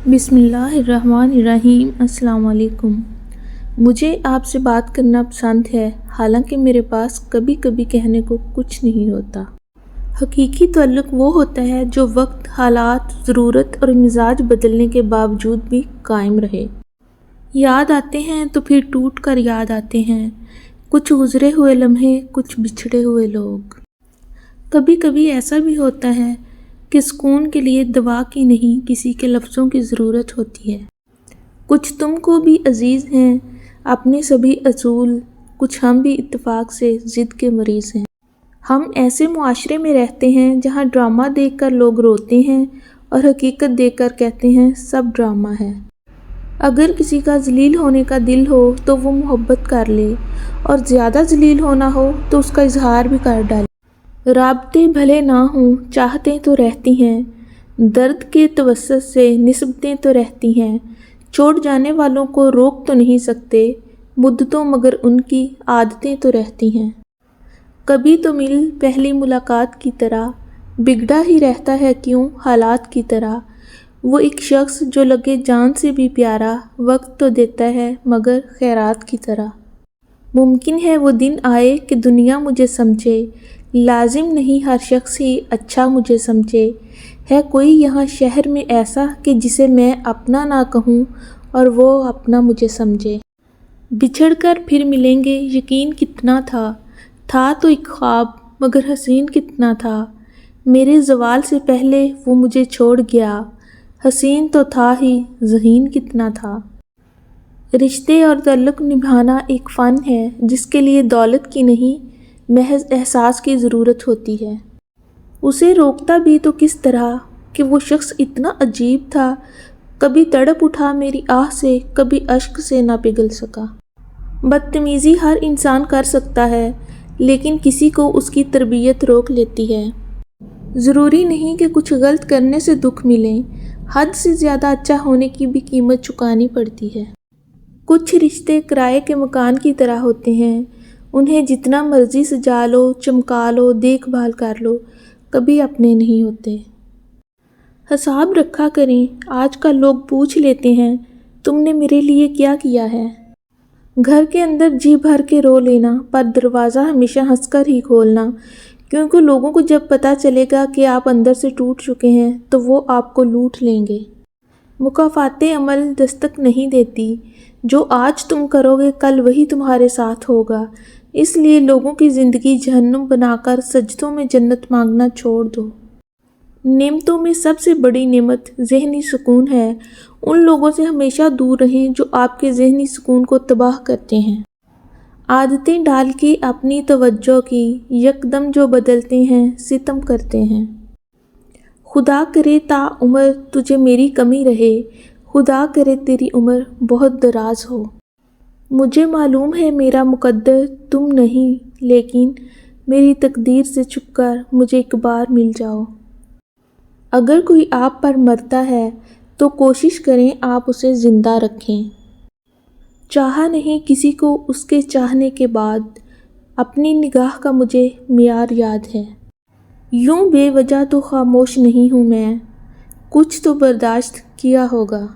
بسم اللہ الرحمن الرحیم۔ السلام علیکم۔ مجھے آپ سے بات کرنا پسند ہے، حالانکہ میرے پاس کبھی کبھی کہنے کو کچھ نہیں ہوتا۔ حقیقی تعلق وہ ہوتا ہے جو وقت، حالات، ضرورت اور مزاج بدلنے کے باوجود بھی قائم رہے۔ یاد آتے ہیں تو پھر ٹوٹ کر یاد آتے ہیں، کچھ گزرے ہوئے لمحے، کچھ بچھڑے ہوئے لوگ۔ کبھی کبھی ایسا بھی ہوتا ہے کہ سکون کے لیے دوا کی نہیں، کسی کے لفظوں کی ضرورت ہوتی ہے۔ کچھ تم کو بھی عزیز ہیں اپنے سبھی اصول، کچھ ہم بھی اتفاق سے ضد کے مریض ہیں۔ ہم ایسے معاشرے میں رہتے ہیں جہاں ڈرامہ دیکھ کر لوگ روتے ہیں اور حقیقت دیکھ کر کہتے ہیں سب ڈرامہ ہے۔ اگر کسی کا ذلیل ہونے کا دل ہو تو وہ محبت کر لے، اور زیادہ ذلیل ہونا ہو تو اس کا اظہار بھی کر ڈالے۔ رابطے بھلے نہ ہوں، چاہتیں تو رہتی ہیں، درد کے توسط سے نسبتیں تو رہتی ہیں۔ چھوڑ جانے والوں کو روک تو نہیں سکتے مدتوں، مگر ان کی عادتیں تو رہتی ہیں۔ کبھی تو مل پہلی ملاقات کی طرح، بگڑا ہی رہتا ہے کیوں حالات کی طرح۔ وہ ایک شخص جو لگے جان سے بھی پیارا، وقت تو دیتا ہے مگر خیرات کی طرح۔ ممکن ہے وہ دن آئے کہ دنیا مجھے سمجھے، لازم نہیں ہر شخص ہی اچھا مجھے سمجھے۔ ہے کوئی یہاں شہر میں ایسا کہ جسے میں اپنا نہ کہوں اور وہ اپنا مجھے سمجھے۔ بچھڑ کر پھر ملیں گے یقین کتنا تھا تو ایک خواب، مگر حسین کتنا تھا۔ میرے زوال سے پہلے وہ مجھے چھوڑ گیا، حسین تو تھا ہی، ذہین کتنا تھا۔ رشتے اور تعلق نبھانا ایک فن ہے جس کے لیے دولت کی نہیں، محض احساس کی ضرورت ہوتی ہے۔ اسے روکتا بھی تو کس طرح کہ وہ شخص اتنا عجیب تھا، کبھی تڑپ اٹھا میری آہ سے، کبھی اشک سے نہ پگھل سکا۔ بدتمیزی ہر انسان کر سکتا ہے، لیکن کسی کو اس کی تربیت روک لیتی ہے۔ ضروری نہیں کہ کچھ غلط کرنے سے دکھ ملیں، حد سے زیادہ اچھا ہونے کی بھی قیمت چکانی پڑتی ہے۔ کچھ رشتے کرائے کے مکان کی طرح ہوتے ہیں، انہیں جتنا مرضی سجا لو، چمکا لو، دیکھ بھال کر لو، کبھی اپنے نہیں ہوتے۔ حساب رکھا کریں، آج کل لوگ پوچھ لیتے ہیں تم نے میرے لیے کیا کیا ہے۔ گھر کے اندر جی بھر کے رو لینا، پر دروازہ ہمیشہ ہنس کر ہی کھولنا، کیونکہ لوگوں کو جب پتہ چلے گا کہ آپ اندر سے ٹوٹ چکے ہیں تو وہ آپ کو لوٹ لیں گے۔ مکافات عمل دستک نہیں دیتی، جو آج تم کرو گے کل وہی تمہارے ساتھ ہوگا۔ اس لیے لوگوں کی زندگی جہنم بنا کر سجدوں میں جنت مانگنا چھوڑ دو۔ نعمتوں میں سب سے بڑی نعمت ذہنی سکون ہے۔ ان لوگوں سے ہمیشہ دور رہیں جو آپ کے ذہنی سکون کو تباہ کرتے ہیں۔ عادتیں ڈال کے اپنی توجہ کی، یکدم جو بدلتے ہیں ستم کرتے ہیں۔ خدا کرے تا عمر تجھے میری کمی رہے، خدا کرے تیری عمر بہت دراز ہو۔ مجھے معلوم ہے میرا مقدر تم نہیں، لیکن میری تقدیر سے چھپ کر مجھے ایک بار مل جاؤ۔ اگر کوئی آپ پر مرتا ہے تو کوشش کریں آپ اسے زندہ رکھیں۔ چاہا نہیں کسی کو اس کے چاہنے کے بعد، اپنی نگاہ کا مجھے معیار یاد ہے۔ یوں بے وجہ تو خاموش نہیں ہوں میں، کچھ تو برداشت کیا ہوگا۔